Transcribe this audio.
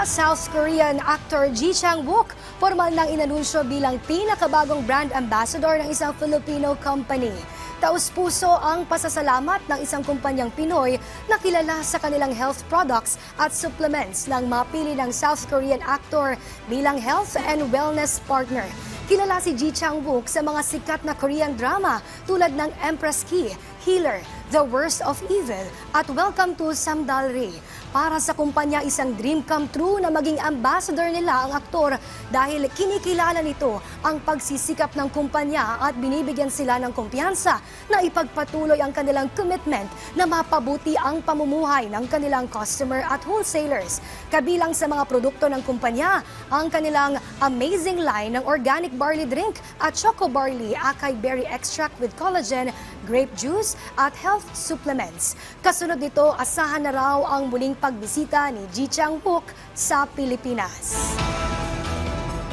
South Korean actor Ji Chang-wook formal nang inanunsyo bilang pinakabagong brand ambassador ng isang Filipino company. Taus-puso ang pasasalamat ng isang kumpanyang Pinoy na kilala sa kanilang health products at supplements nang mapili ng South Korean actor bilang health and wellness partner. Kilala si Ji Chang-wook sa mga sikat na Korean drama tulad ng Empress Ki, Healer, The Worst of Evil at Welcome to Samdalri. Para sa kumpanya, isang dream come true na maging ambassador nila ang aktor dahil kinikilala nito ang pagsisikap ng kumpanya at binibigyan sila ng kumpiyansa na ipagpatuloy ang kanilang commitment na mapabuti ang pamumuhay ng kanilang customer at wholesalers. Kabilang sa mga produkto ng kumpanya, ang kanilang amazing line ng organic barley drink at choco barley acai berry extract with collagen, grape juice at health supplements. Kasunod nito, asahan na raw ang muling pagbisita ni Ji Chang-wook sa Pilipinas.